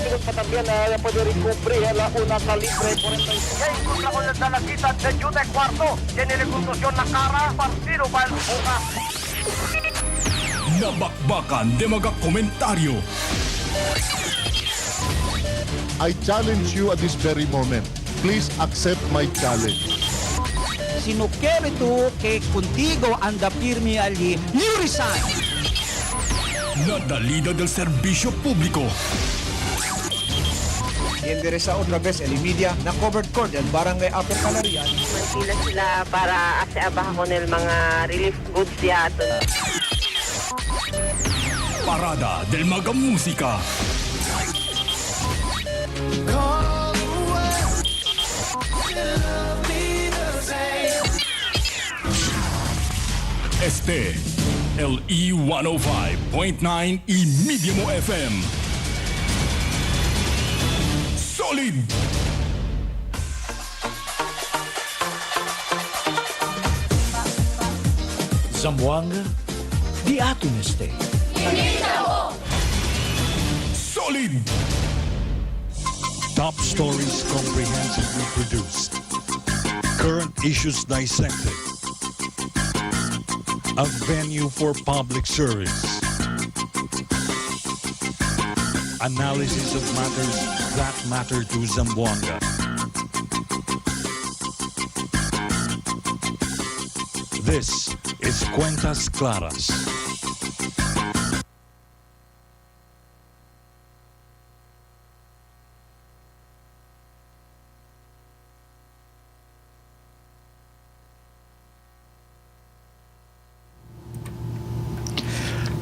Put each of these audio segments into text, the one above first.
Fabian pa también puede recubrir la una calibre 46. Contra con la dalagita de Jude Cuarto. Tiene la contusión na cara. Partido pa el buka. Nabakbakan de mga komentaryo. I challenge you at this very moment. Please accept my challenge. Si no quiere tú que contigo anda firme allí, you resign. Nadalida del serbisyo publiko. Y endereza otra vez el Emedia na covered court at barangay Upper Calarian. Mantila sila para aseabahan ko ng mga relief goods yato. Parada del mga musika. Este, el E105.9 Emedia mo FM. Solid! Zamboanga, di ato este. Solid! Top stories comprehensively produced. Current issues dissected. A venue for public service. Analysis of matters that matter to Zamboanga. This is Cuentas Claras.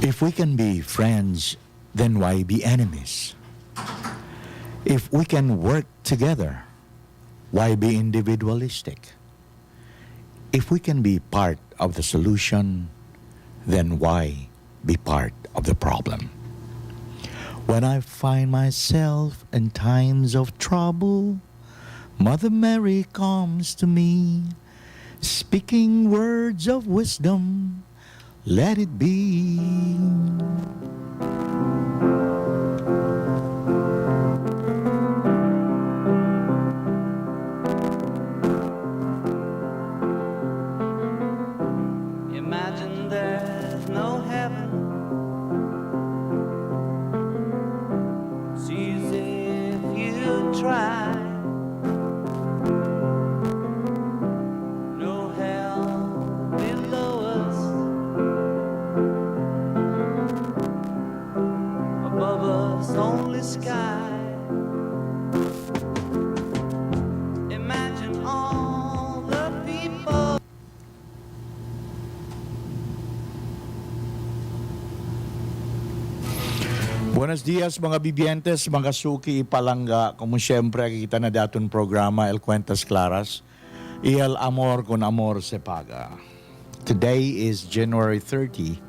If we can be friends, then why be enemies? If we can work together, why be individualistic? If we can be part of the solution, then why be part of the problem? When I find myself in times of trouble, Mother Mary comes to me, speaking words of wisdom. Let it be. Imagine there's no heaven. See as if you try. No hell below us. Above us only sky. Imagine all the people. Buenos dias mga bibientes, mga suki ipalangga. Como siyempre, kita na daton programa El Cuentas Claras. Y el amor con amor se paga. Today is January 30.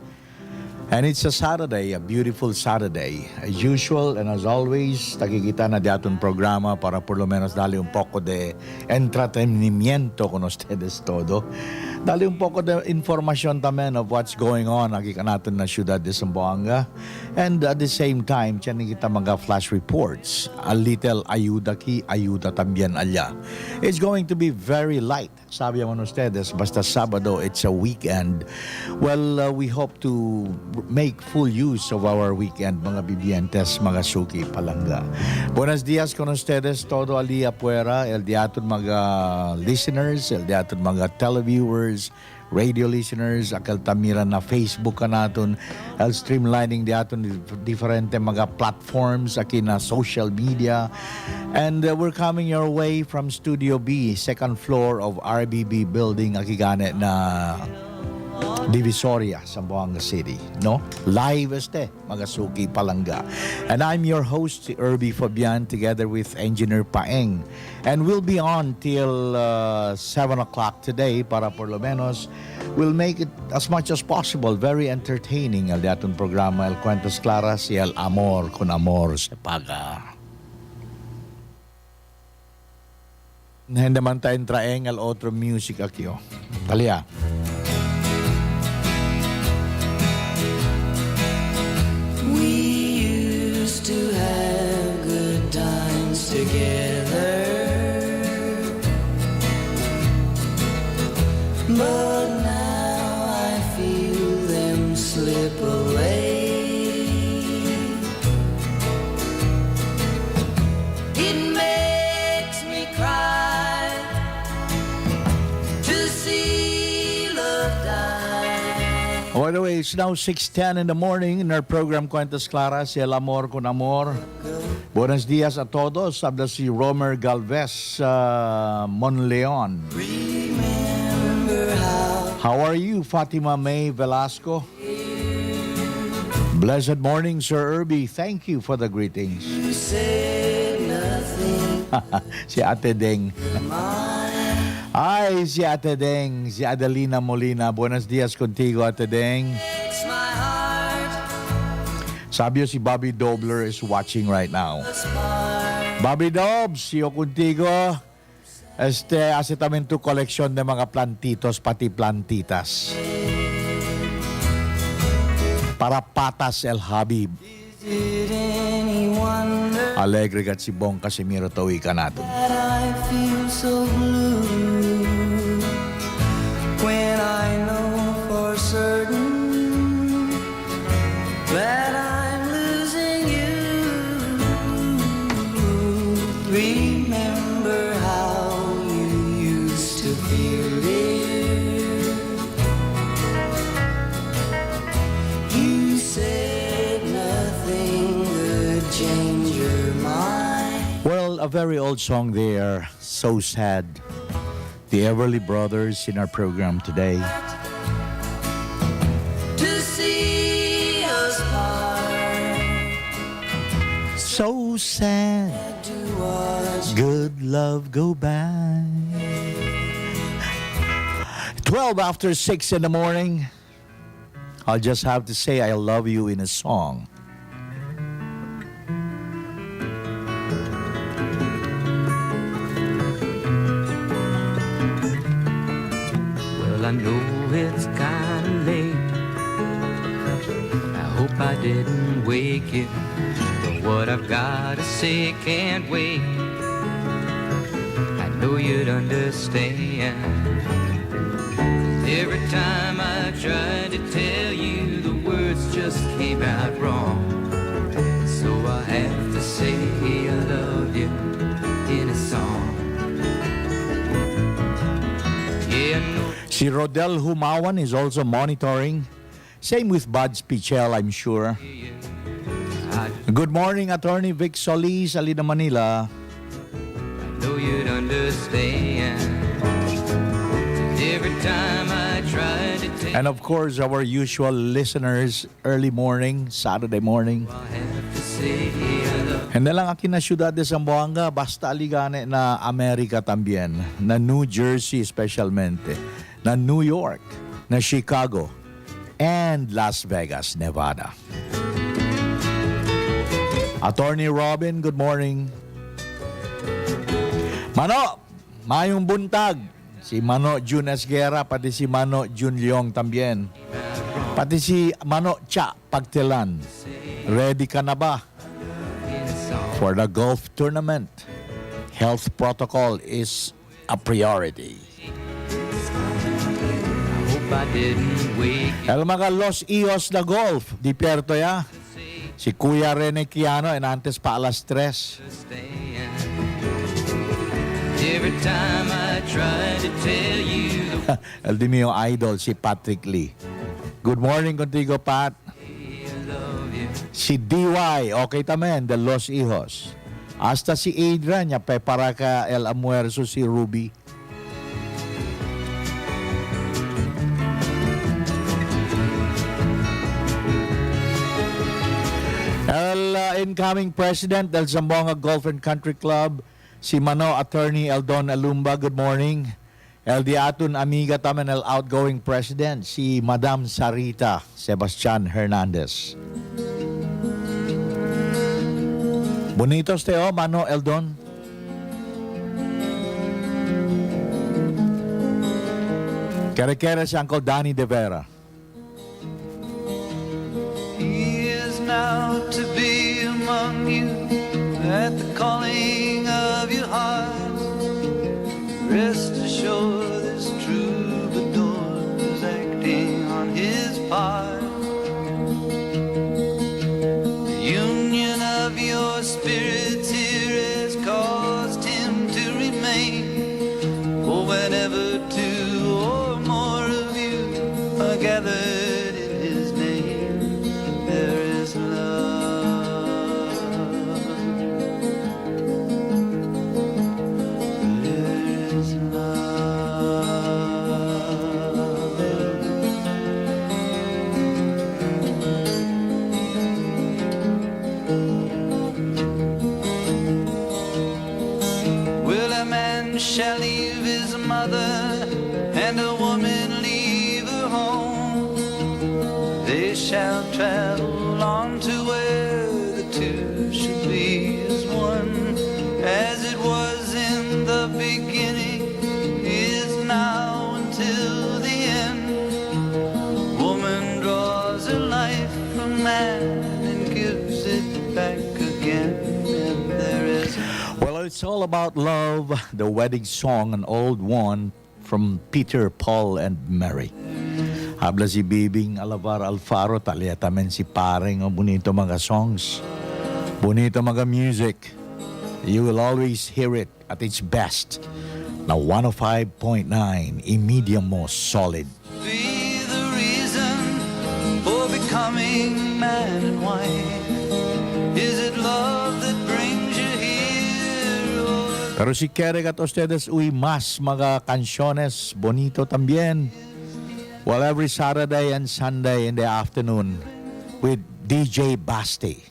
And it's a Saturday, a beautiful Saturday. As usual and as always, nakikita na daton programa para por lo menos dale un poco de entretenimiento con ustedes todo. Dale un poco de information también of what's going on nakika natin na syudad de Zamboanga. And at the same time, tiyan kita mga flash reports. A little ayuda ki, ayuda también allá. It's going to be very light. Sabi naman ustedes, basta Sabado, it's a weekend. Well, we hope to make full use of our weekend, mga bibientes, mga suki palangga. Buenos dias con ustedes, todo ali afuera, el diaton mga listeners, el diaton mga televiewers, radio listeners, akal tamiran na Facebook ka natin, el streamlining diaton diferente mga platforms, aki na social media. And we're coming your way from Studio B, second floor of RBB building, akigane na Divisoria, Zamboanga City, no? Live mga suki palangga. And I'm your host, Erbie Fabian, together with Engineer Paeng. And we'll be on till 7 o'clock today para por lo menos we'll make it as much as possible very entertaining al datong programa El Cuentas Claras y El Amor con Amor se paga. Hindi man tayong traeng al otro music aquí, oh. Talia. We used to have good By the way, it's now 6:10 in the morning in our program Cuentas Claras, El Amor con Amor. Buenos días a todos. Habla si Romer Galvez, Monleon. How are you, Fatima May Velasco? Blessed morning, Sir Erbie. Thank you for the greetings. Si Ate Deng. Ay, si Ate Deng, si Adelina Molina. Buenos días contigo, Ate Deng. Sabio si Bobby Dobler is watching right now. Bobby Dobs, yo contigo. Hace también tu koleksyon ng mga plantitos, pati plantitas. Para patas el Habib. Alegre kat si Bong Casimiro tawi ka natin. I feel so blue when I know for certain that I'm losing you. Remember how you used to feel it. You said nothing could change your mind. Well, a very old song there, So Sad. The Everly Brothers in our program today. To see us part, So sad, to watch good love go by. 12 after 6 in the morning. I'll just have to say I love you in a song. Well, I know it's kinda late. I hope I didn't wake you, but what I've gotta say can't wait. I know you'd understand. Every time I tried to tell you, the words just came out wrong. So I have to say I love you in a song. Yeah, I know. Si Rodel Humawan is also monitoring. Same with Bud Spichel, I'm sure. Good morning, Attorney Vic Solis, Alina, Manila. I know you'd understand. Every time I try to take And of course, our usual listeners, early morning, Saturday morning. I have to say I love. Hindi lang akin na syudad de Zamboanga, basta aligane na Amerika tambien, na New Jersey especialmente, na New York, na Chicago, and Las Vegas, Nevada. Attorney Robin, good morning. Mano, mayong buntag. Si Mano Jun Esguera, pati si Mano Jun Leong tambien. Pati si Mano Cha Pagtilan. Ready ka na ba for the golf tournament? Health protocol is a priority. I hope I didn't wake you. El mga Los Ios na golf, di pierto ya. Si Kuya Rene Kiano, antes pa alas 3. Every time I try to tell you the El di mio idol, si Patrick Lee. Good morning contigo, Pat. way I love you. Si DY, okay tamen, de Los Hijos. Hasta si Adrian, ya para ka El Amuerzo si Ruby. El incoming president del Zamboanga Golf and Country Club, si Mano Attorney Eldon Alumba, good morning. El Diatun Amiga tamen el outgoing president, si Madam Sarita Sebastian Hernandez. Bonitos teo, Mano Eldon. Kere-kere si Uncle Danny De Vera. He is now to be among you at the calling of your heart. Rest assured this troubadour is acting on his part. The union of your spirits here has caused him to remain. For whenever two or more of you are gathered in back again, and there is Well, it's all about love, the wedding song, an old one from Peter, Paul, and Mary. Habla si Bibing Alavar Alfaro, talyatamen si Pareng, bonito mga songs, bonito mga music. You will always hear it at its best. Na 105.9, Emedia mo solid. be the reason for becoming man and wife? Is it love that brings you here? Or Pero si Kerek at ustedes uy mas mga canciones bonito también. Well, every Saturday and Sunday in the afternoon with DJ Basti.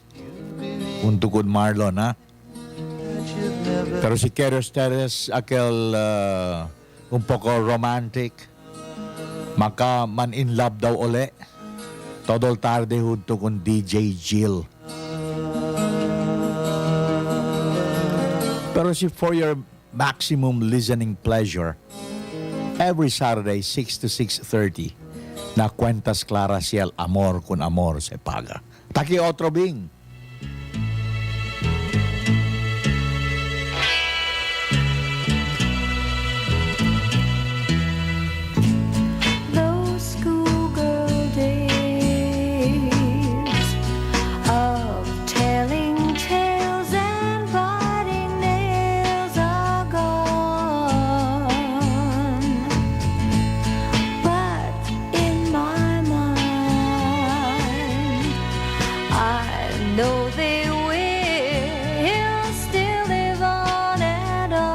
Untukod Marlon, ha? Pero si Kerek ustedes aquel un poco romantic. Maka man in love daw uli. Todol tarde junto con DJ Jill. Pero si for your maximum listening pleasure, every Saturday 6 to 6:30 na Cuentas Claras Jan, Amor con Amor se paga. Taki otro bing. Those schoolgirl days of telling tales and biting nails are gone. But in my mind, I know they will still live on and on.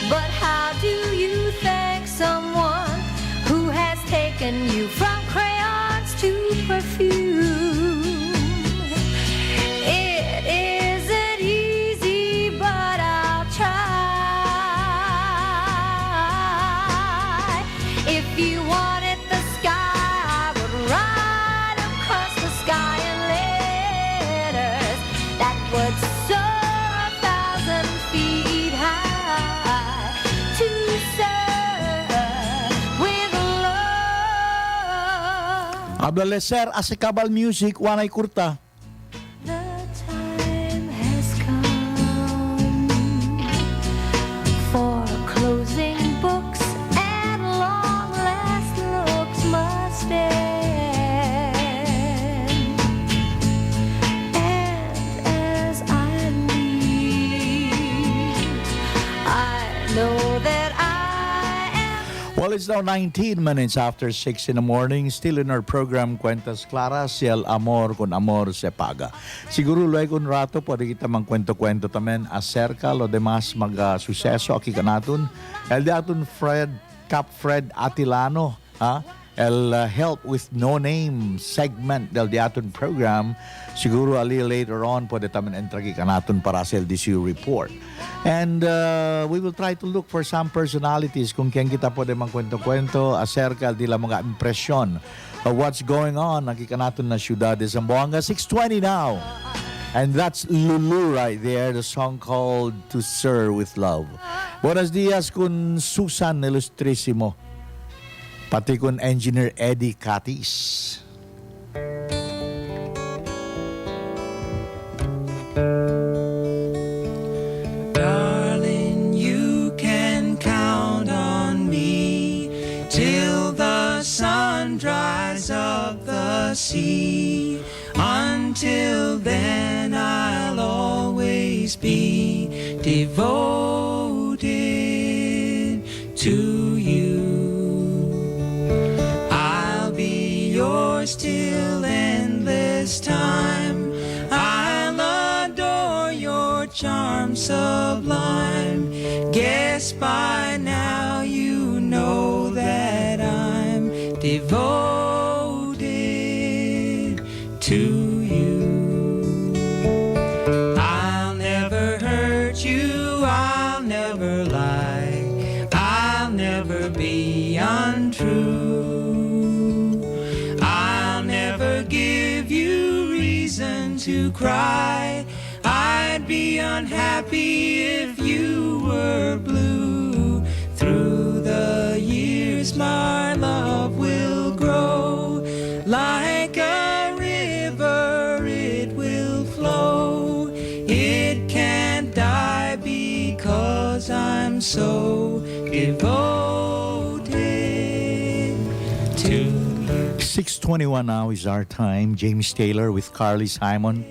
But how do you thank someone who has taken you from crayons to perfume? It isn't easy, but I'll try. If you wanted the sky, I would ride across the sky in letters that would soar 1,000 feet high to serve with love. Habla sir, asikabal music, wanay kurta. The time has come for closing books, and long last looks must end. And as I leave, I know that I am. Well, it's now 19 minutes after 6 in the morning. Still in our program, Cuentas Claras Jan, Amor con Amor se paga. Siguro luego un rato pwede kita magkwento-kwento tamen acerca lo demás mga suceso aki kanatun. El de atun Cap Fred Atilano, ha? El help with no name segment del de atun program. Siguro a little later on pwede tamen entragi kanatun para sa LDCU report. And we will try to look for some personalities kung kaya kita pwede magkwento-kwento acerca di la mga impresyon of what's going on nakikanaton na syudad de Zamboanga. 6:20 now. And that's Lulu right there, the song called To Sir with Love. Buenos dias kun Susan Ilustrisimo. Pati kun Engineer Eddie Catis. darling, you can count on me till the sun dries up the sea. Until then, I'll always be devoted to you. I'll be yours till endless time. I'll adore your charm sublime. Guess by now you know that I'm devoted to you. I'll never hurt you, I'll never lie, I'll never be untrue. I'll never give you reason to cry. I'd be unhappy if you were blue. Through the years my love will grow like a am so devoted to you. 6:21 now is our time. James Taylor with Carly Simon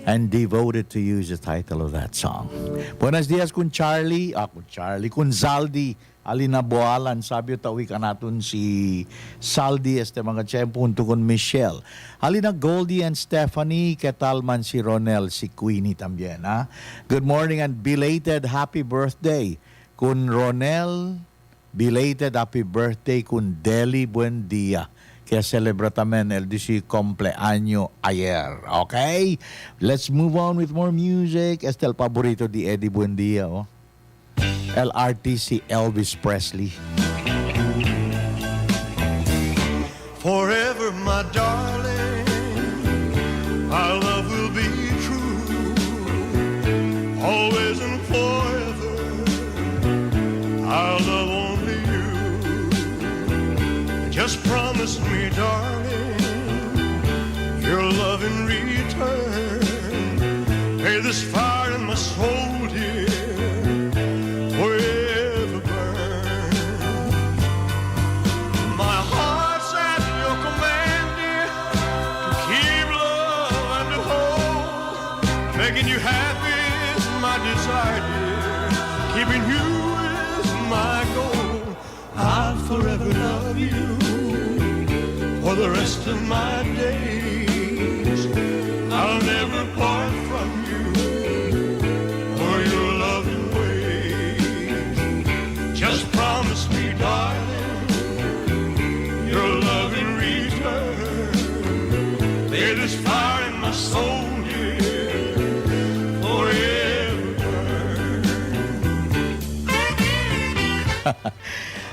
and Devoted to You is the title of that song. Buenos dias kun Charlie. Kun Zaldi. Alina Boalan, sabi o tawi ka natin si Saldi este mga tiyempunto kun Michelle. Alina Goldie and Stephanie, ketalman si Ronel, si Queenie también. Ha? Good morning and belated happy birthday. Kun Ronel, belated happy birthday kun Deli Buendia. Kaya celebratamen el di si compleaño ayer. Okay? Let's move on with more music. Este el paborito di Eddie Buendia, oh. LRTC Elvis Presley. Forever, my darling, our love will be true. Always and forever, our love only you. Just promise me, darling, your love in return. May this fire in my soul, dear, forever burn. My heart's at your command, dear, to keep love and to hold. Making you happy is my desire, dear. Keeping you is my goal. I'll forever love you for the rest of my days. I'll never part from you or your loving ways. Just promise me, darling, your love in return. May this fire in my soul, dear, forever burn.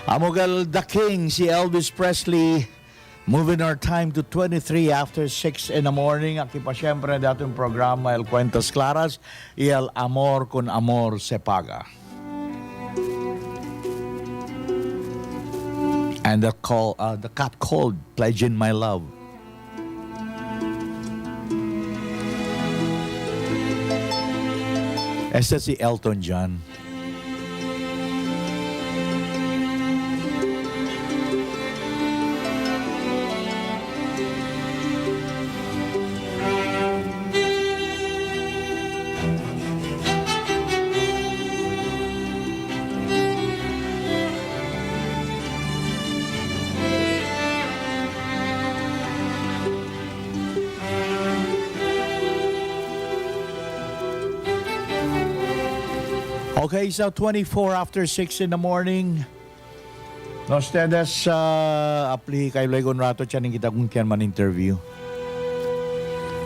Amogal the King, si Elvis Presley. Moving our time to 23 after 6 in the morning. Aquí pa siyempre datong programa El Cuentas Claras y El Amor con Amor se Paga. And the cat called Pledging My Love. Este si Elton John. Okay, so 24 after 6 in the morning. No ustedes apli kay Legon Rato tiyaning kita kung kiyan man interview.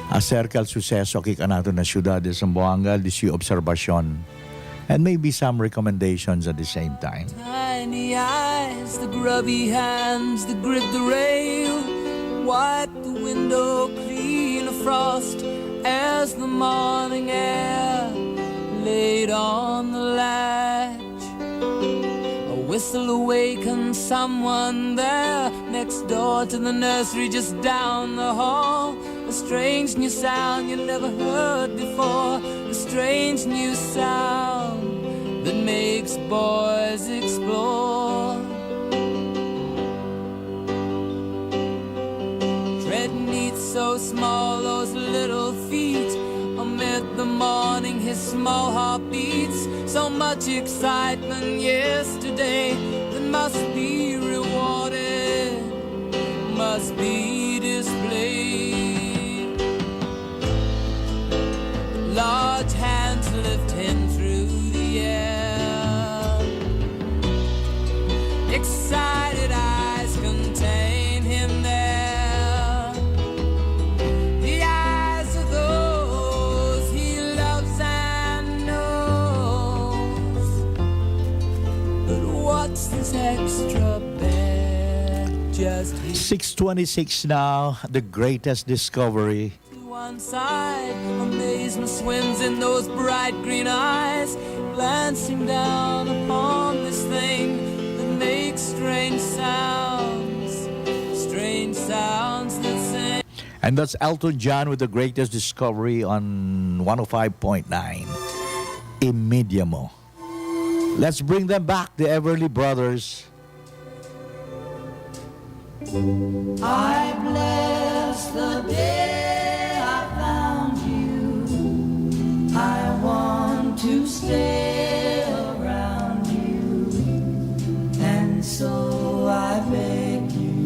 Acerca al suceso aquí kanato na siyudad de Zamboanga, di si observasyon. And maybe some recommendations at the same time. Tiny eyes, the grubby hands that grip the rail, wipe the window clean of frost as the morning air laid on the latch. A whistle awakens someone there next door to the nursery just down the hall. A strange new sound you never heard before, a strange new sound that makes boys explore. Tread neat, so small, those little feet. Amid the morning, his small heart beats. So much excitement yesterday that must be rewarded, must be displayed. Large hands lift him through the air. Excited eyes contain him there. The eyes of those he loves and knows. But what's this extra bed? Just 6:26 now, the greatest discovery. one side, amazement swims in those bright green eyes, glancing down upon this thing that makes strange sounds that sing. And that's Elton John with the greatest discovery on 105.9 Emedia mo. Let's bring them back, the Everly Brothers. I bless the day I found you. I want to stay around you, and so I beg you,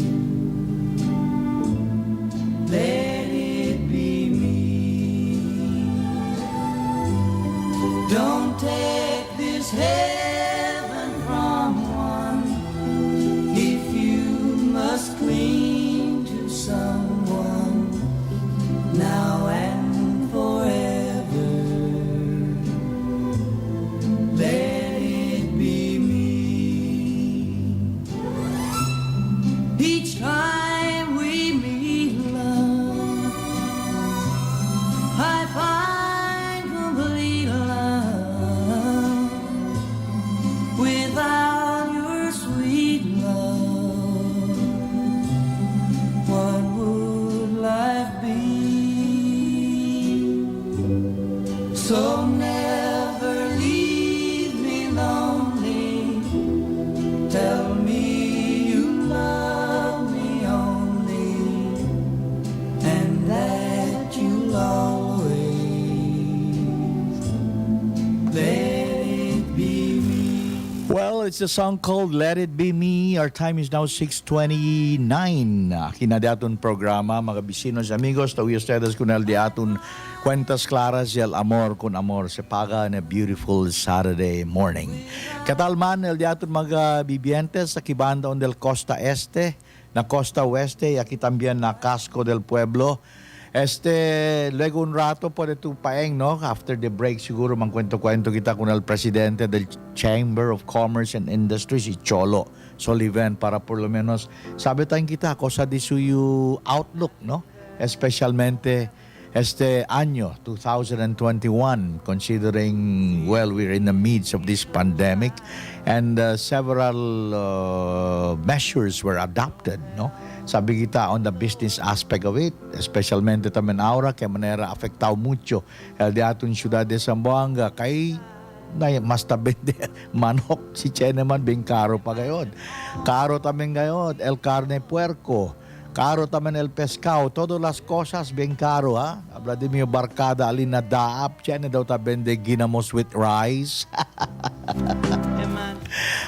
let it be me. Don't take this heaven from one if you must cling to someone now and forever. Let it be me. Each time we meet, love, I find complete love without your sweet love. What would life be? So never leave me lonely. Tell me you love me only, and that you'll always let it be me. Well, it's a song called Let It Be Me. Our time is now 6:29. Kinadaton programa, mga bisinos, amigos, tawi ustedes con el diaton Cuentas Claras Jan con amor se paga na beautiful Saturday morning. Katalman, el diaton mga bibientes sa kibanda del Costa Este, na Costa Oeste, y aquí también na Casco del Pueblo. Luego un rato puede tu paeng, no? After the break, siguro mangkwento-kwento kita con el presidente del Chamber of Commerce and Industry, si Cholo Soliven, para por lo menos sabi tayong kita cosa di suyo outlook, no? Especialmente año 2021, considering, well, we're in the midst of this pandemic and several measures were adopted, no? Sabi kita on the business aspect of it, especialmente tamen aura kay manera afectado mucho el de atong ciudad de Zamboanga kay na mas tabende manok si Cheneman bin caro pa gayon. Caro tamen gayon el carne puerco. Caro tamen el pescado, todas las cosas bien caro, ha? Habla de mi barkada alin na daap, chene daw tabende ginamos with rice.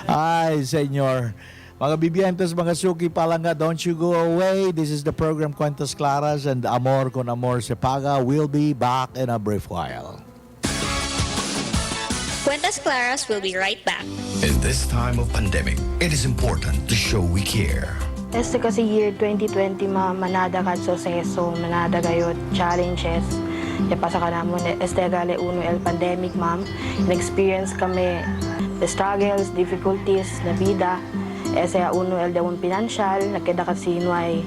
Ay, senyor. Mga bibientes, mga suki palangga, don't you go away. This is the program Cuentas Claras and Amor con Amor se paga. We'll be back in a brief while. Cuentas Claras will be right back. In this time of pandemic, it is important to show we care. Kasi year 2020, manada ka suceso, manada kayo challenges. Pasa ka naman, gale uno el pandemic, ma'am. In-experience kami the struggles, difficulties, na vida. Uno el de un financial, nakita kasi ay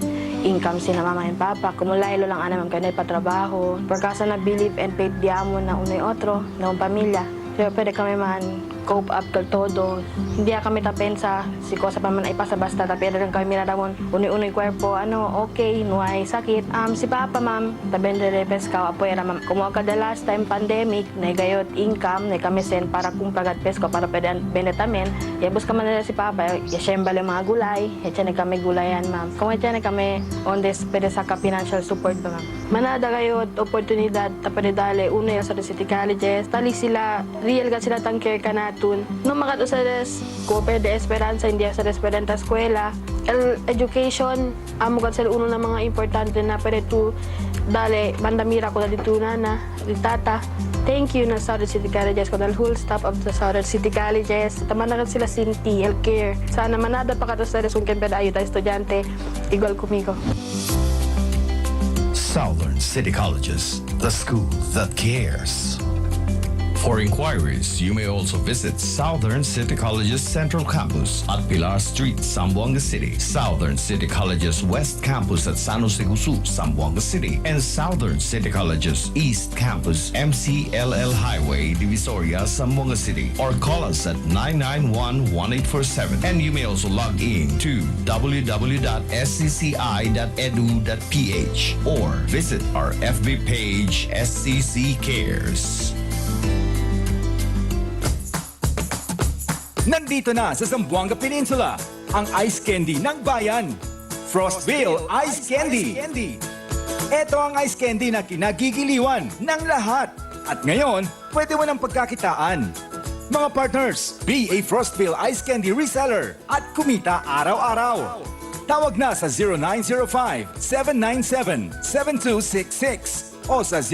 income si na mama and papa. Kumulaylo lang naman kayo na ipatrabaho. Pagkasa na believe and faith diamond na uno'y otro, na un pamilya. Pero pwede kami man cope up kag todo. Hindi kami tapensa si cosa pa man ay pasa basta tapera lang kami miradamon unoy kwerpo okay no ay sakit. Si papa ma'am tabende repes ka apoy ra ma'am. Kumo ka the last time pandemic na gayot income na kami send para kung pagat pesko para pwede benetamen. Yabos ka man si papa ya syembale mga gulay. Etya na kami gulayan ma'am. Kung etya na kami on this pwede sa ka financial support ma'am. Manada gayot oportunidad tapade dale unoy sa city colleges. Tali sila real ka sila tang care kanatun. No makato sa ko pwede esperanza hindi sa esperanta eskwela. El education amo ka sa uno na mga importante na pwede tu dale bandamira ko dito nana tata. Thank you na Southern City Colleges ko dal whole staff of the Southern City Colleges. Tamanagan sila Sinti, healthcare. Sana manada pa kato sa kung kaya pwede ayo tayo estudyante. Igual kumiko. Southern City Colleges, the school that cares. For inquiries, you may also visit Southern City College's Central Campus at Pilar Street, Zamboanga City, Southern City College's West Campus at San Jose Gusu, Zamboanga City, and Southern City College's East Campus, MCLL Highway, Divisoria, Zamboanga City, or call us at 991-1847. And you may also log in to www.scci.edu.ph or visit our FB page, SCC Cares. Nandito na sa Zamboanga Peninsula, ang ice candy ng bayan. Frostville Ice Candy. Ito ang ice candy na kinagigiliwan ng lahat. At ngayon, pwede mo ng pagkakitaan. Mga partners, be a Frostville Ice Candy reseller at kumita araw-araw. Tawag na sa 0905-797-7266 o sa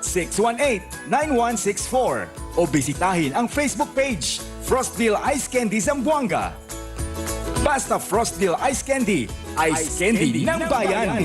0920-618-9164 o bisitahin ang Facebook page Frostville Ice Candy Zamboanga. Basta Frostville Ice Candy ng bayan.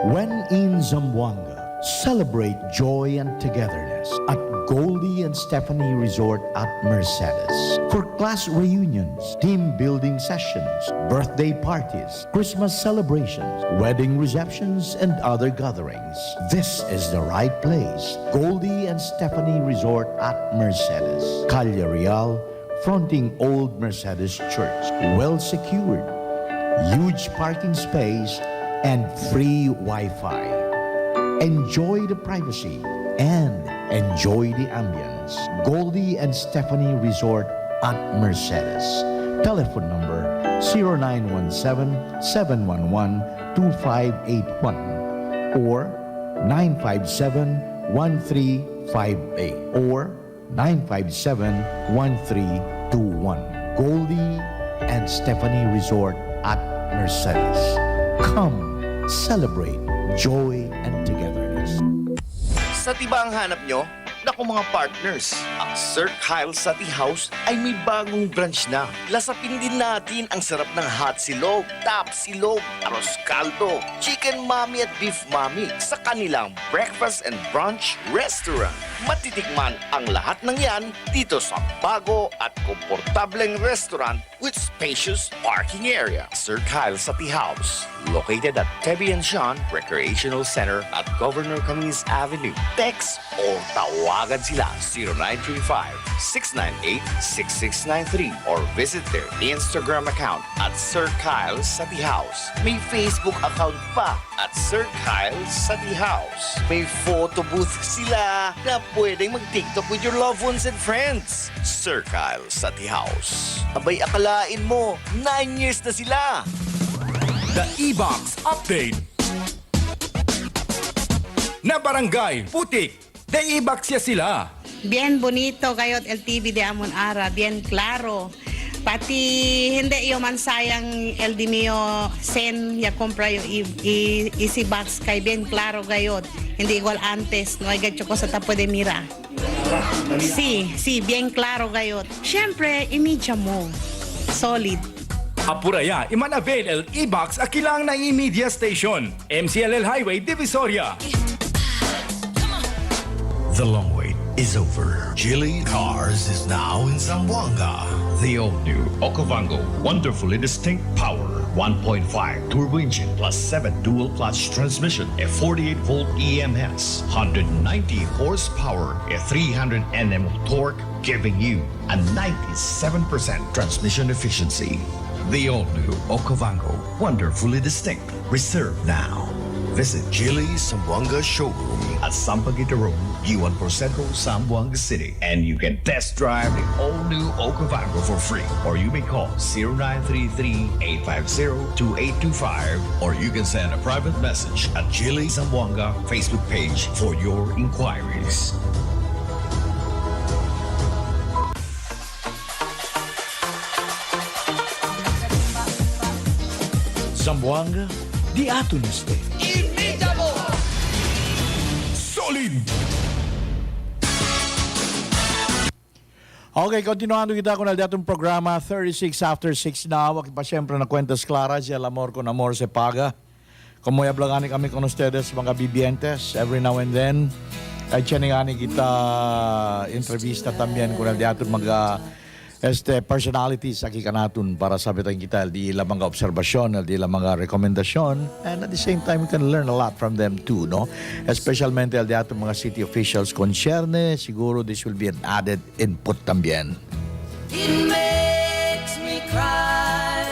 When in Zamboanga, celebrate joy and togetherness at Goldie and Stephanie Resort at Mercedes. For class reunions, team building sessions, birthday parties, Christmas celebrations, wedding receptions, and other gatherings, this is the right place. Goldie and Stephanie Resort at Mercedes. Calle Real, fronting Old Mercedes Church. Well secured, huge parking space, and free Wi-Fi. Enjoy the privacy and enjoy the ambience. Goldie and Stephanie Resort at Mercedes. Telephone number 0917-711-2581 or 957-1358 or 957-1321. Goldie and Stephanie Resort at Mercedes. Come celebrate joy and togetherness. Sa tiba ang hanap nyo? Naku mga partners, ang Sir Kyle sa Tea House ay may bagong branch na. Lasapin din natin ang sarap ng hot silog, tap silog, arroz caldo, chicken mommy at beef mommy sa kanilang breakfast and brunch restaurant. Matitikman ang lahat ng yan dito sa bago at komportableng restaurant with spacious parking area. Sir Kyle sa Tea House, located at Fabian Jan Recreational Center at Governor Camis Avenue. Text o tawagan sila 0935-698-6693 or visit their Instagram account at Sir Kyle sa Tea House. May Facebook account pa at Sir Kyle sa Tea House. May photo booth sila na pwedeng mag-TikTok with your loved ones and friends. Sir Kyle sa Tea House. Abay akalain mo, 9 years na sila. The E-Box Update. Na barangay, putik, the E-Box ya sila. Bien bonito kayot LTV de Amon Ara, bien claro. Pati hindi yung mansayang el di mio sen ya compra yung easy box kay bien claro gayot. Hindi igual antes, no hay gacho ko sa tapo de mira. Sí, bien claro gayot. Siyempre, Emedia mo. Solid. Apuraya, imanabel el E-Box akilang na Emedia Station. MCLL Highway, Divisoria. The long wait is over. Geely Cars is now in Zamboanga. The all-new Okavango, wonderfully distinct power, 1.5 turbo engine plus 7 dual clutch transmission, a 48-volt EMS, 190 horsepower, a 300 Nm of torque, giving you a 97% transmission efficiency. The all-new Okavango, wonderfully distinct. Reserve now. Visit Geely's Zamboanga showroom at Sampaguita Road, U1 Central, Zamboanga City. And you can test drive the all-new Okavango for free. Or you may call 0933-850-2825. Or you can send a private message at Geely Zamboanga Facebook page for your inquiries. Zamboanga, di ato na stay. Solid! Okay, continuando kita con el datong programa 36 after 6 na. Wakit pa siyempre na Cuentas Claras, el amor con amor se paga. Como yablagani kami con ustedes, mga bibientes, every now and then. Ay chanigani kita entrevista también con el datong mga personalities aquí kanatun para sabitan kita di la mga obserbasyon, di la mga rekomendasyon, and at the same time we can learn a lot from them too, no? Especialmente el di atong mga city officials concerne, siguro this will be an added input también. It makes me cry.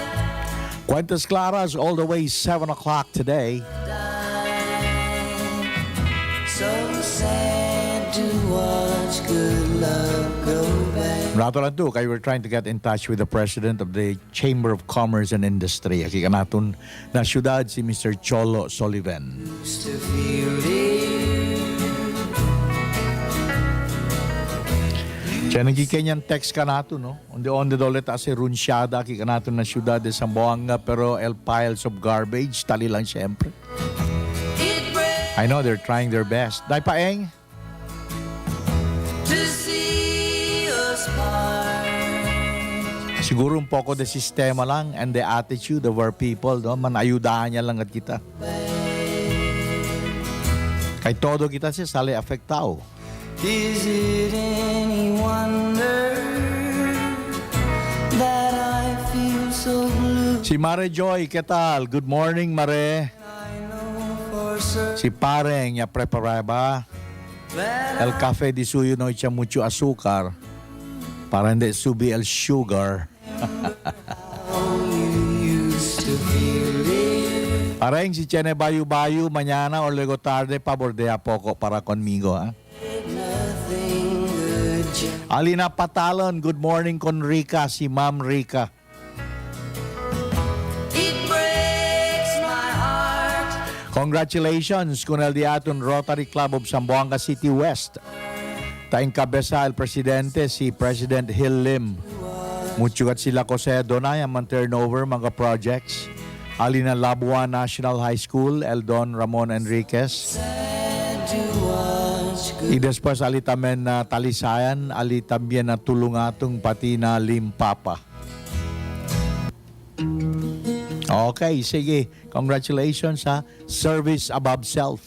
Cuentas Claras all the way 7 o'clock today. So sad to watch good love go bad. Ratolan to, kay we're trying to get in touch with the President of the Chamber of Commerce and Industry. Akika natin na syudad si Mr. Cholo Sullivan. Used to feel it. Siya nagkikanyan text ka nato, no? Onde dolet asi runsyada, kika nato na syudad de Zamboanga, pero el piles of garbage, tali lang siyempre. I know they're trying their best. Dahil paeng? To see us part. Siguro un poco de sistema lang and the attitude of our people, no? Manayudahan niya lang at kita. Kay todo kita siya sali afektao. Is it any wonder that I feel so blue? Si Mare Joy, ¿qué tal? Good morning, Mare. Si Pareng, ya preparaba el café di suyo no echa mucho azúcar para hindi subi el sugar. Pareng, si Chene bayu-bayu mañana o luego tarde pabordea poco para conmigo, ha? Alina Patalon, good morning con Rica, si Ma'am Rica. It breaks my heart. Congratulations con el Diaton Rotary Club of Zamboanga City West. Taingkabesa el presidente si President Hill Lim. Muchugat sila ko sa Donay ang turnover mga projects. Alina Labuan National High School, El Don Ramon Enriquez. Y después alitamen na talisayan, alitambién na tulungatong pati na limpapa. Okay, sige. Congratulations ha. Service above self.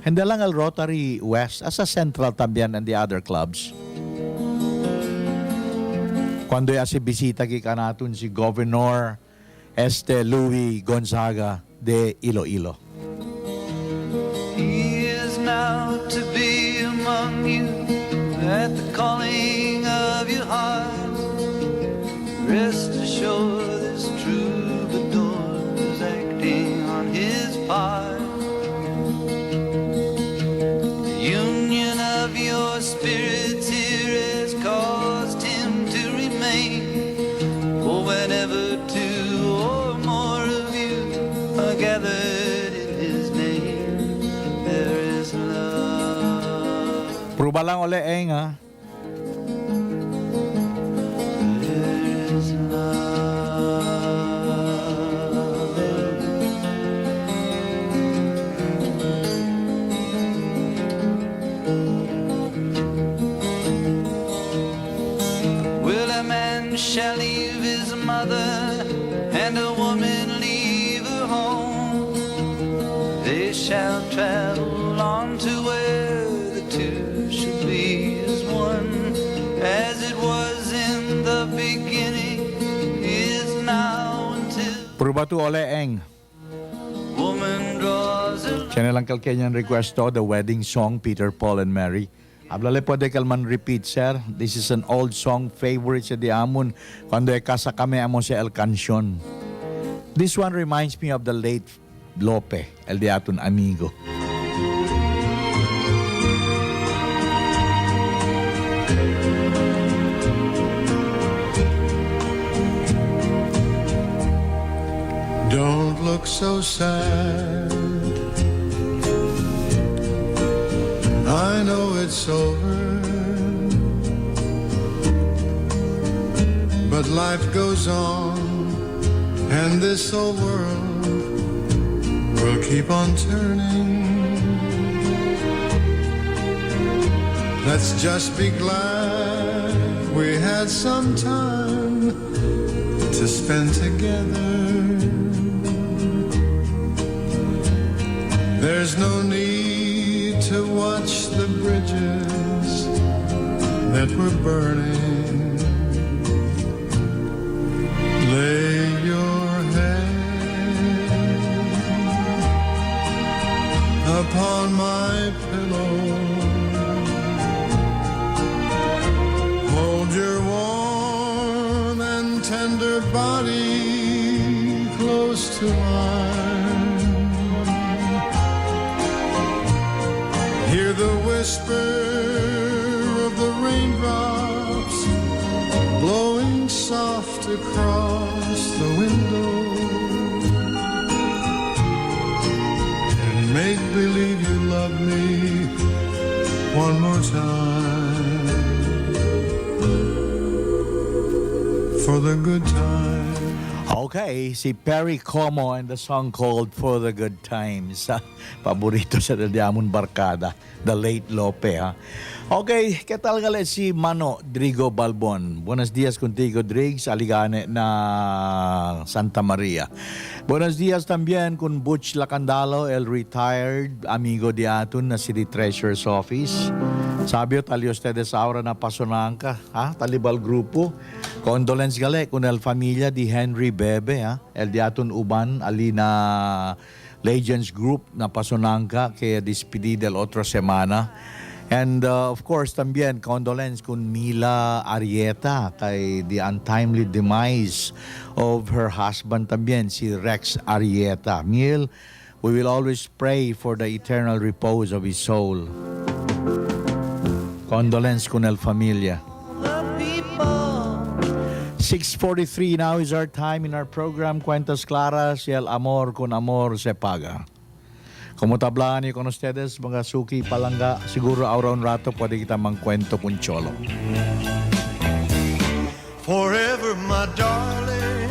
Hindi lang al Rotary West, as a central también and the other clubs. Cuando asi bisita kika natin si Governor Louis Gonzaga de Iloilo. He is now to be among you at the calling of your heart. Rest assured this troubadour is acting on his part. The union of your spirits here has caused him to remain. For whenever two or more of you are gathered in his name, there is love. Pruba lang uli, Eng, ha? There is Will a man shall leave his mother and a woman leave her home? They shall travel on to where the two shall be as one. As it was in the beginning, is now until Pruba tu uli, Eng. woman draws a Siya nalang kalkenyan request to, the wedding song, Peter, Paul, and Mary. Hablale pwede kalman repeat, sir. This is an old song, favorite sa diamon. Cuando casa kami amo sa El Canción. This one reminds me of the late Lope, el diaton amigo. Don't look so sad. I know it's over, but life goes on, and this old world will keep on turning. Let's just be glad we had some time to spend together. There's no need to watch the bridges that were burning. Lay your head upon my pillow. Hold your warm and tender body close to mine. Hear the whisper raindrops blowing soft across the window, and make believe you love me one more time for the good time. Okay, si Perry Como and the song called For the Good Times. Paborito sa Diamond Barkada, the late Lope. Ha? Okay, ¿qué tal gali si Mano Drigo Balbon? Buenos días contigo, Drigs, Aligane na Santa Maria. Buenos días también con Butch Lacandalo, el retired amigo de atun na City Treasurer's Office. Sabio, tali ustedes ahora na pasonanka, ha? Talibal grupo. Condolence gali con el familia di Henry Bebe, ha? El di atun uban, alina Legends Group na pasonanka kaya despedida el otro semana. And of course, también condolence con Mila Arieta kay the untimely demise of her husband también, si Rex Arieta. Mil, we will always pray for the eternal repose of his soul. Condolence con el familia. 6:43 now is our time in our program Cuentas Claras, y el amor con amor se paga. Como tablaan niyo con ustedes, mga suki palangga, siguro araw un rato pwede kita mangkwento kung cholo. Forever, my darling,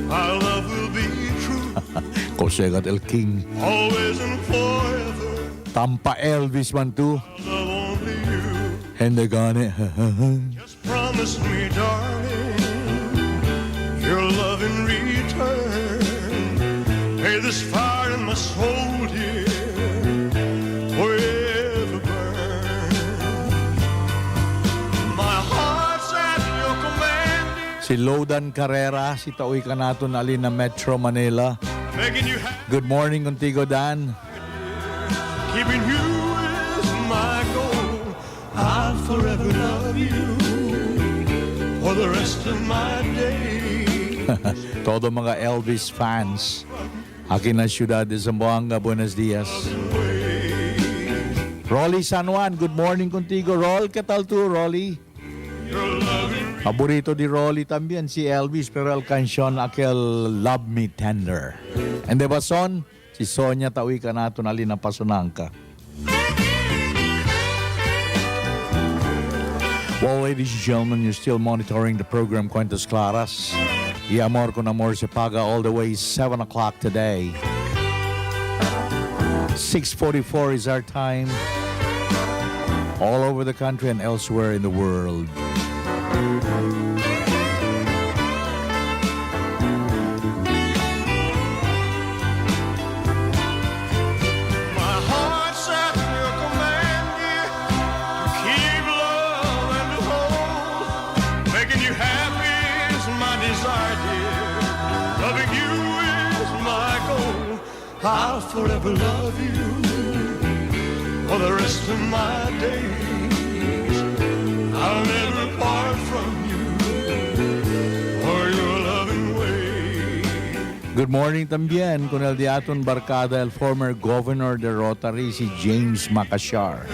our love will be true. Kosegat el King. Always and forever. Tampa Elvis man tu. Love only you. Hindi gani. Just promise me, darling, your love in return. May this fire in my soul, dear, forever burn. My heart's at your command. Si Lodan Carrera, si Taoy Kanaton alin na Metro Manila. Making you happy. Good morning contigo, Dan. Keeping you is my goal. I'll forever love you for the rest of my days. Todo mga Elvis fans. Akin na siyudad de Zamboanga, buenos días. Rolly San Juan, good morning contigo. Roll, ¿qué tal tú, Rolly? Paborito di Rolly también si Elvis, pero el canción aquel Love Me Tender. And de ba son? Si Sonia tawi ka nato na na pasonangka. Well, ladies and gentlemen, you're still monitoring the program Cuentas Claras. Y amor con amor se paga all the way 7 o'clock today. 6:44 is our time. All over the country and elsewhere in the world. My heart's at your command, dear, to keep love and to hold. Making you happy is my desire, dear. Loving you is my goal. I'll forever love you for the rest of my days. I'll never part from you or your loving way. Good morning también con el Diaton Barkada, el former governor de Rotary, si James Macashar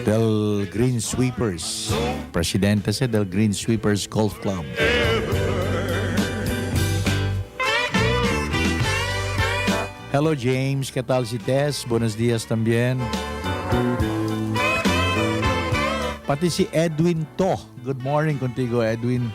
del Green Sweepers. Presidente se del Green Sweepers Golf Club. Hello James, ¿qué tal si Tess? Buenos días también. Pati si Edwin To. Good morning contigo, Edwin.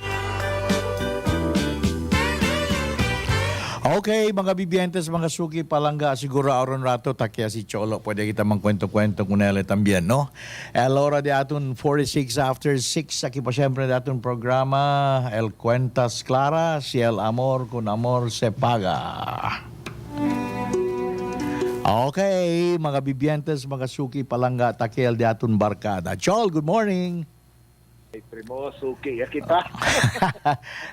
Okay, mga bibientes, mga suki palangga, siguro aron rato takya si Cholo. Pwede kita mangkwento-kwento con ele también, no? El hora de atun 46 after 6. Aquí pa siyempre de atun programa, El Cuentas Claras, si el amor con amor se paga. Okay, mga bibientes, mga suki palangga, takel de atun barkada. Chol, good morning. Primo, suki, ya kita.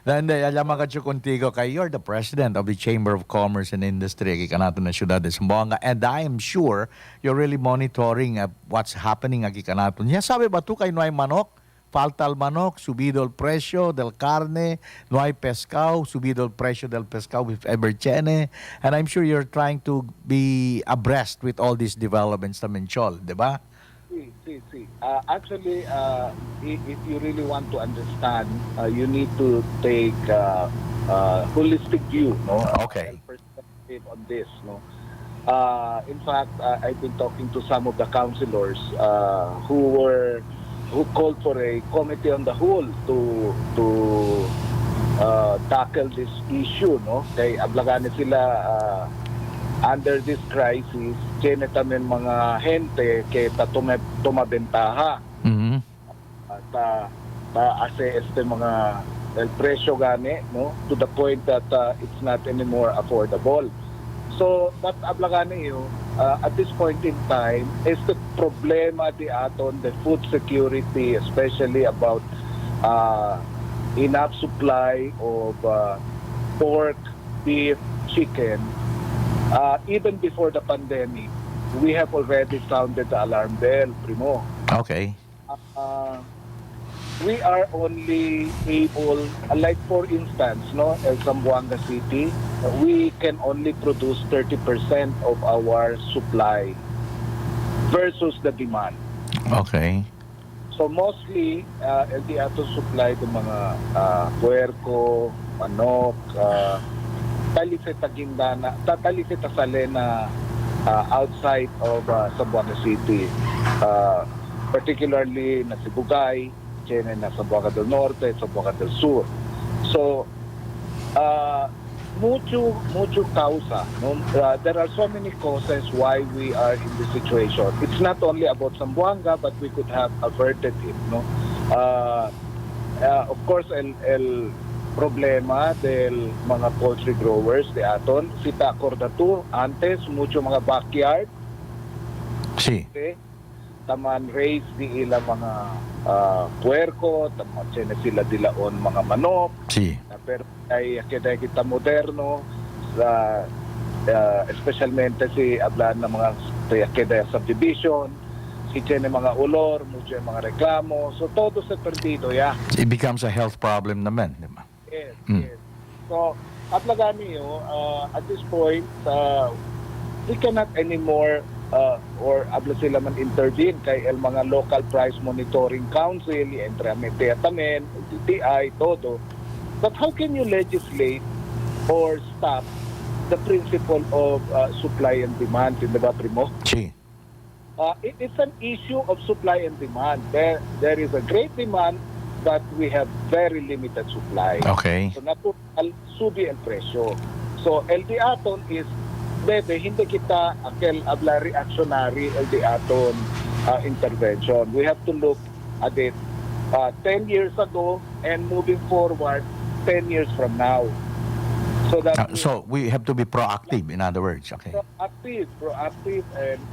Hindi, alam ka contigo kay you're the president of the Chamber of Commerce and Industry aquí kanato na siyudad de Zamboanga, and I am sure you're really monitoring what's happening aquí kanato. Niya sabi ba tu kay no hay manok? Falta el manok, subido el precio del carne, no hay pescado, subido el precio del pescado if ever tiene. And I'm sure you're trying to be abreast with all these developments namin, Chol, di ba? See. Actually, if you really want to understand, you need to take holistic view, no? Okay. Perspective on this, no? In fact, I've been talking to some of the councilors who called for a committee on the whole to tackle this issue, no? Kay ablaganin sila under this crisis, kaya tamen mga hente kay tumabentaha. Mhm. Ase este mga el presyo gani, no? To the point that it's not anymore affordable. So, but ablaganin yun, at this point in time, is the problema di aton, the food security, especially about enough supply of pork, beef, chicken. Even before the pandemic, we have already sounded the alarm bell, Primo. Okay. We are only able, like for instance, no, El Zamboanga City, we can only produce 30% of our supply versus the demand. Okay. So mostly, the ato supply ng mga puerco, manok, talisita gindana, talisita salena outside of Zamboanga City, particularly na Sibugay, Chene na Zamboanga del Norte, Zamboanga del Sur. So, mucho causa. No? There are so many causes why we are in this situation. It's not only about Zamboanga, but we could have averted it. No? Of course, el problema del mga poultry growers de aton, sita acordatu, antes, mucho mga backyard. Sí. Okay? Taman raise di ila mga puerco, taman chene sila dilaon mga manok. Sí. Pero ay kita moderno, especialmente si ablan ng mga kita subdivision, si chene mga olor, mucho mga reklamo. So todo se perdido ya. It becomes a health problem naman, di ba? Yes, yes. So, ablagan niyo, at this point, we cannot anymore or abla sila man intervene kay el mga local price monitoring council, entre Emedia tamen, DTI, todo. But how can you legislate or stop the principle of supply and demand, di ba, Primo? Sí. It's an issue of supply and demand. There is a great demand, but we have very limited supply. Okay. So natural subi ang presyo. So el di aton is hindi kita akel abla reactionary el di aton intervention. We have to look at it 10 years ago and moving forward 10 years from now. So that we have to be proactive, in other words. Okay. Proactive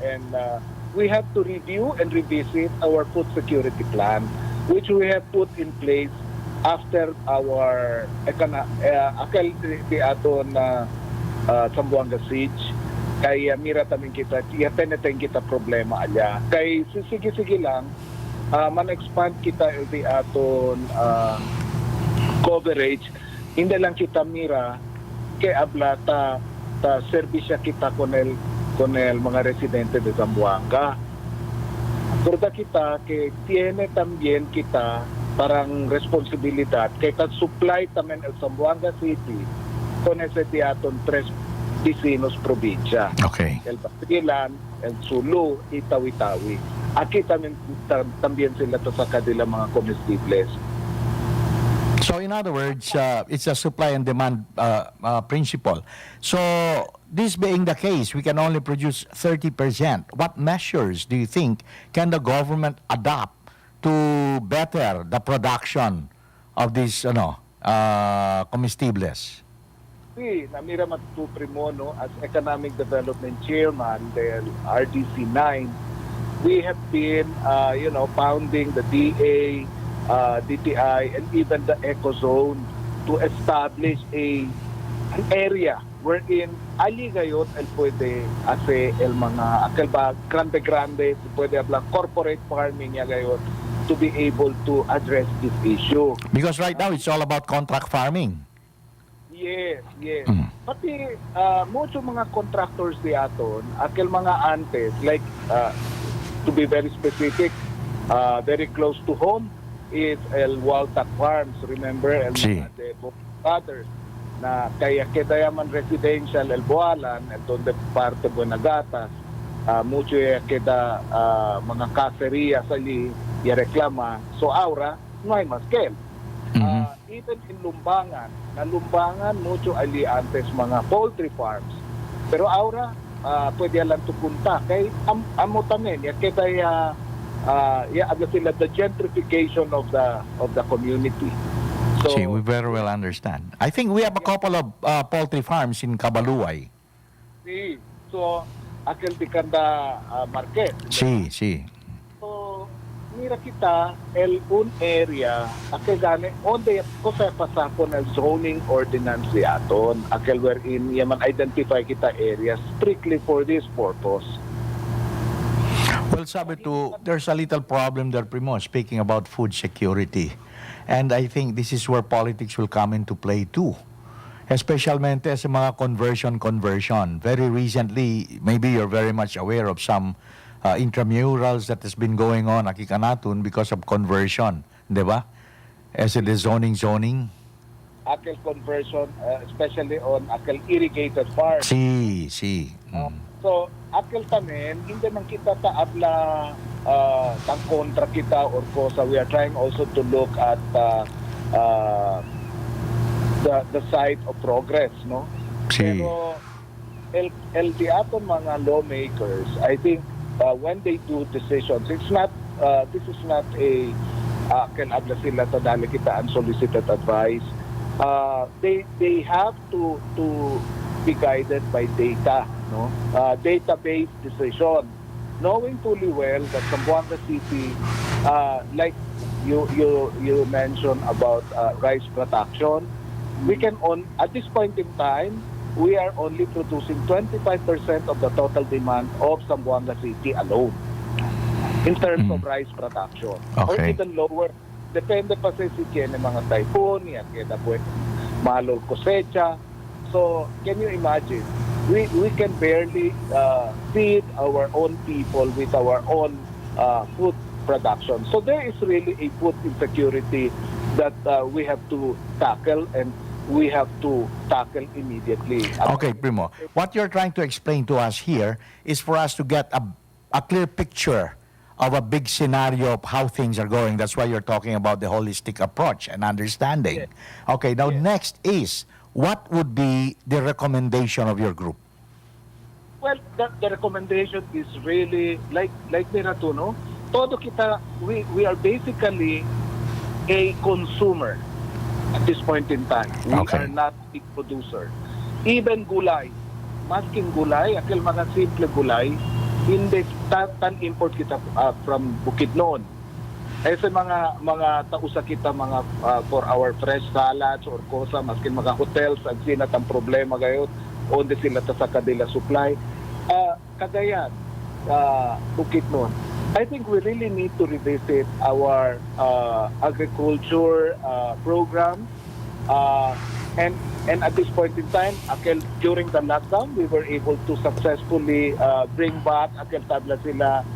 and we have to review and revisit our food security plan, which we have put in place after our akal di aton Zamboanga siege. Kaya mira tamin kita, yaten kita problema alya. Kay sige lang, man-expand kita di aton coverage, hindi lang kita mira kay abla ta serbisya kita con el mga residente de Zamboanga. Acorda kita que tiene también kita parang responsibilidad kay supply tamen el Zamboanga City con ese diaton 3 vecinos probinsya. Okay. El Basilan, el Sulu, Itawi-Tawi. Aquí también sila to sa kadila mga comestibles. So in other words, it's a supply and demand principle. So this being the case, we can only produce 30%. What measures do you think can the government adopt to better the production of these comestibles? Si namira Primo, no, as Economic Development Chairman del RDC 9, we have been founding the DA, DTI, and even the Eco Zone to establish an area wherein ali gayot el pwede ase el mga akal ba grande pwede hablang corporate farming niya gayot to be able to address this issue. Because right now it's all about contract farming. Yes. Pati mucho mga contractors di aton, akil mga antes, like to be very specific, very close to home is El Waltac Farms. Remember, El Sí. mga de Brothers na kaya Kedayaman Residential, El Boalan, el donde parte Buenagatas, mucho queda mga cacerías ali y reklama. So ahora no hay más que él. Even in Lumbangan mucho ali antes mga poultry farms. Pero ahora pwede lang tupunta kay amo tamen ya keda ya ada sila the gentrification of the community. So See, we very well understand. I think we have a couple of poultry farms in Cabaluay. sí, so aquel tikanda market. Sí, sí. So mira kita un area aquel gane onde cosa pasapon el zoning ordinance aton aquel wherein yaman identify kita areas strictly for this purpose. Well, sabi to, there's a little problem there, Primo, speaking about food security. And I think this is where politics will come into play too. Especialmente sa mga conversion. Very recently, maybe you're very much aware of some intramurals that has been going on, Akikanatun, because of conversion. Di ba? As it is zoning. Aquel conversion, especially on aquel irrigated farm. Sí. So, aquel tamen, hindi man kita taabla tang kontra kita or cosa. We are trying also to look at the side of progress, no? Sí. Pero el di aton mga lawmakers, I think when they do decisions, it's not this is not a ken abla sila ta dali kita unsolicited advice. They have to be guided by data, no? Data-based decision, knowing fully well that Zamboanga City, like you mentioned about rice production, we can at this point in time we are only producing 25% of the total demand of Zamboanga City alone in terms of rice production, or Okay. even lower. Depende pa sa sitya ng mga typhoon, yan kaya po malol kosecha. So, can you imagine? We can barely feed our own people with our own food production. So there is really a food insecurity that we have to tackle, and we have to tackle immediately. Okay, Primo. What you're trying to explain to us here is for us to get a clear picture of a big scenario of how things are going. That's why you're talking about the holistic approach and understanding. Okay, now next is, what would be the recommendation of your group? Well, the recommendation is really like Mirato, no? Todo kita, we are basically a consumer at this point in time. We are not a producer. Even gulay, masking gulay, akil mga simple gulay, hindi tan import kita from Bukidnon. Eh sa mga tausa kita mga for our fresh salads or cosa, maskin mga hotels ang sinat ang problema gayon onde sila ta sa kadila supply. Cagayan, Bukidnon. I think we really need to revisit our agriculture program, and at this point in time, during the lockdown, we were able to successfully bring back tabla sila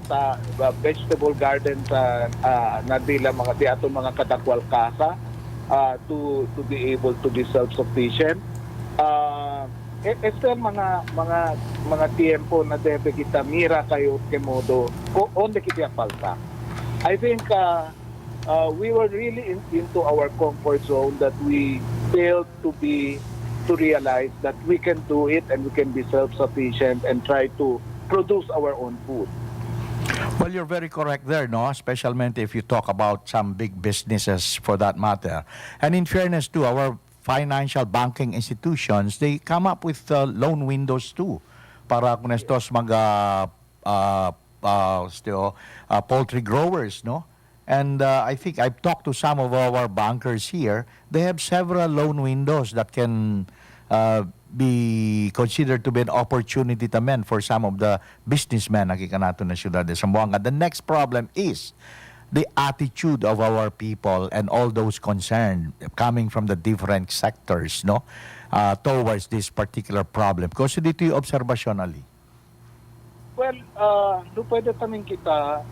sa vegetable garden sa nadila mga diaton mga kadakwal kasa to be able to be self-sufficient. Este mga tiempo na debe kita mira kayo kemodo onde kita falta. I think we were really into our comfort zone that we failed to realize that we can do it and we can be self-sufficient and try to produce our own food. Well, you're very correct there, no? Especially if you talk about some big businesses for that matter. And in fairness to our financial banking institutions, they come up with loan windows too para kung estos mga poultry growers, no? And I think I've talked to some of our bankers here. They have several loan windows that can be considered to be an opportunity tamen for some of the businessmen nakikanato na siyudad de Zamboanga. The next problem is the attitude of our people and all those concerned coming from the different sectors, no, towards this particular problem. Because dito yung observationally. Well, no pwede taming kita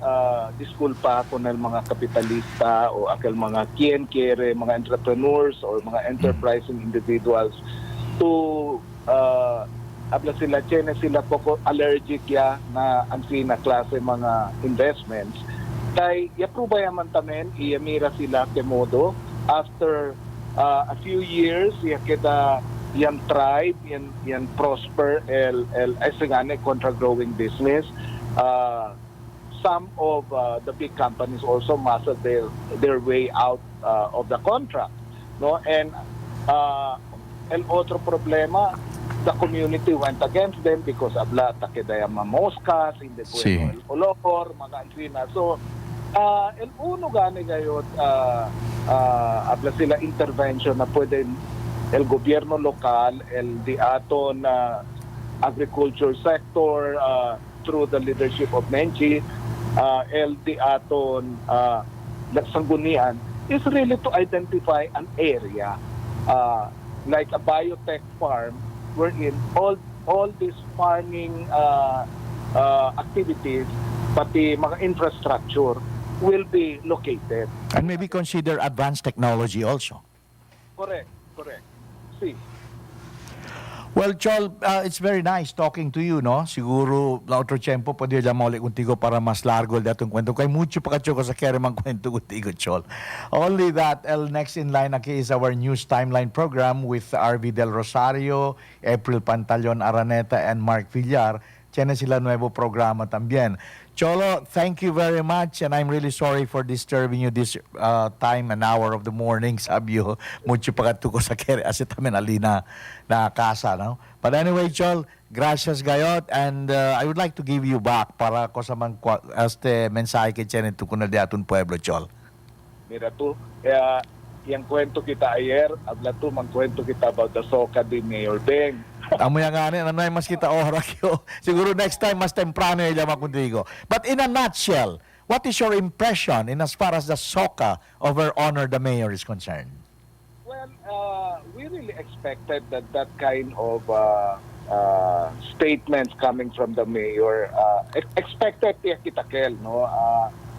diskulpa kung ang mga kapitalista o akal mga kien-kere, mga entrepreneurs or mga enterprising individuals to abla sila tiene sila poko allergic ya na ang sina klase mga investments kay yapruba yaman tamen iyamira sila kemodo after a few years ya kita yan thrive, yan prosper, ay sigane contra growing business. Some of the big companies also muscle their way out of the contract, no? And el otro problema, the community went against them because abla takidaya mamoskas, hindi po el olor, mga ansina. So el uno gani gayot abla sila intervention na pwede el gobierno lokal, el di aton agriculture sector through the leadership of Menchi, el di aton sanggunian is really to identify an area like a biotech farm wherein all these farming activities pati mga infrastructure will be located. And maybe consider advanced technology also. Correct. See. Well, Chol, it's very nice talking to you, no? Siguro, la otro tiempo, pwede dyan maulit contigo para mas largo datong kwento. Kaya mucho pa kacho ko sa kere mang kwento contigo, Chol. Only that, next in line aquí is our news timeline program with Erbie Del Rosario, April Pantaleon Araneta, and Mark Villar. Tiene sila nuevo programa también. Cholo, thank you very much, and I'm really sorry for disturbing you this time, an hour of the morning. Sabi yo, mucho pa katuko sa kere asit amin alina na casa, no? But anyway, Chol, gracias gayot, and I would like to give you back para ko sa mensahe kay Chenet to kunal di atun pueblo, Chol. Mira tu, yang kwento kita ayer, abla tu magkwento kita about the soka di Mayor Beng. Amo yang ani, ano mas kita oras yo. Siguro next time mas temprano yung llama contigo. But in a nutshell, what is your impression in as far as the SOCA of our honor the mayor is concerned? Well, we really expected that kind of statements coming from the mayor. Expected kita kel, no?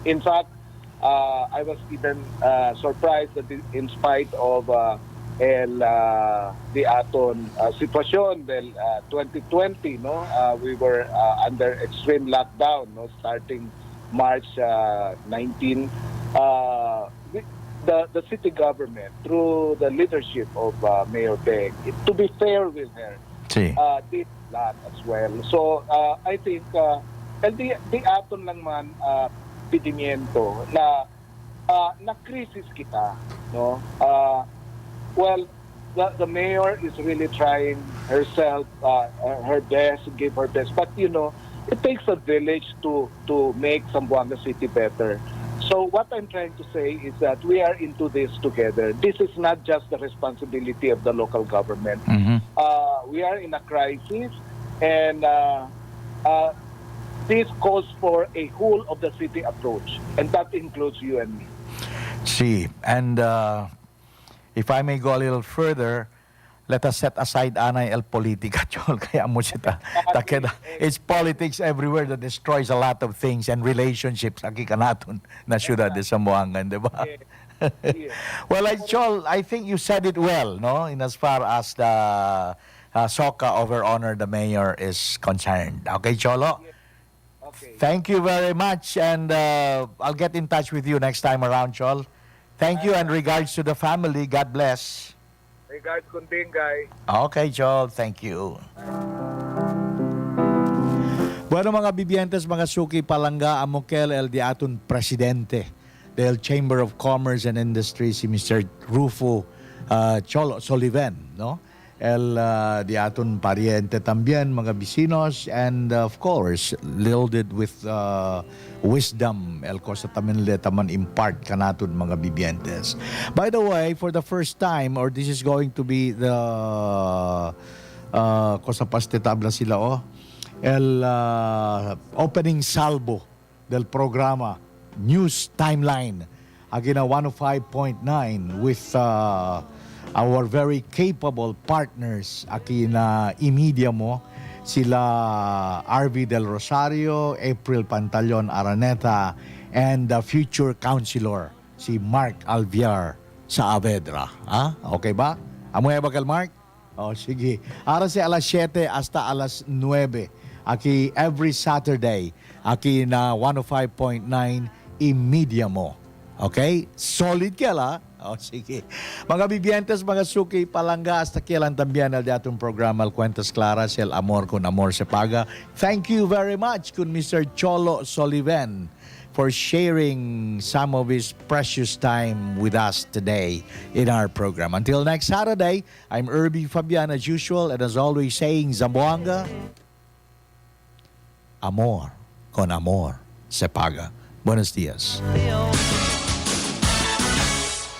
In fact, I was even surprised that in spite of the aton sitwasyon del 2020, no, we were under extreme lockdown, no, starting March 19. The city government through the leadership of Mayor Beng, to be fair with her, did that as well. So I think di aton lang man pidimiento na krisis kita, no. Well, the mayor is really trying herself, her best, give her best. But you know, it takes a village to make Zamboanga City better. So what I'm trying to say is that we are into this together. This is not just the responsibility of the local government. We are in a crisis, and this calls for a whole of the city approach, and that includes you and me. See, and if I may go a little further, let us set aside anay el politika, Chol. Kaya mo siya it's politics everywhere that destroys a lot of things and relationships. Aki ka natin na syudad de Zamboanga, di ba? Well, Chol, I think you said it well, no? In as far as the SOCA of our honor, the mayor is concerned. Okay, Cholo? Okay. Thank you very much, and I'll get in touch with you next time around, Chol. Thank you, and regards to the family. God bless. Regards kunding, guy. Okay, Joel. Thank you. Bueno, mga bibientes, mga suki palangga, amokel el di aton presidente del Chamber of Commerce and Industry, si Mr. Rufo Cholo Soliven, no? El di aton pariente también, mga vecinos, and of course, loaded with wisdom, el cosa tamen le taman impart kanaton mga bibientes. By the way, for the first time, or this is going to be the cosa paste tabla sila, el opening salvo del programa News Timeline, agina 105.9 with our very capable partners aki na Emedia mo, sila Erbie del Rosario, April Pantaleon Araneta, and the future councilor, si Mark Alviar sa Avedra. Okay ba? Amoy bakal Mark? Sige. Ara si alas 7 hasta alas 9. Aki every Saturday. Aki na 105.9 Emedia mo. Okay? Solid ka la. Sige. Mga bibientes, mga suki, palangga, hasta kailan también al datong programa Cuentas Claras, el amor con amor se paga. Thank you very much kun Mr. Cholo Soliven for sharing some of his precious time with us today in our program. Until next Saturday, I'm Erbie Fabian as usual, and as always saying, Zamboanga, amor con amor se paga. Buenos dias.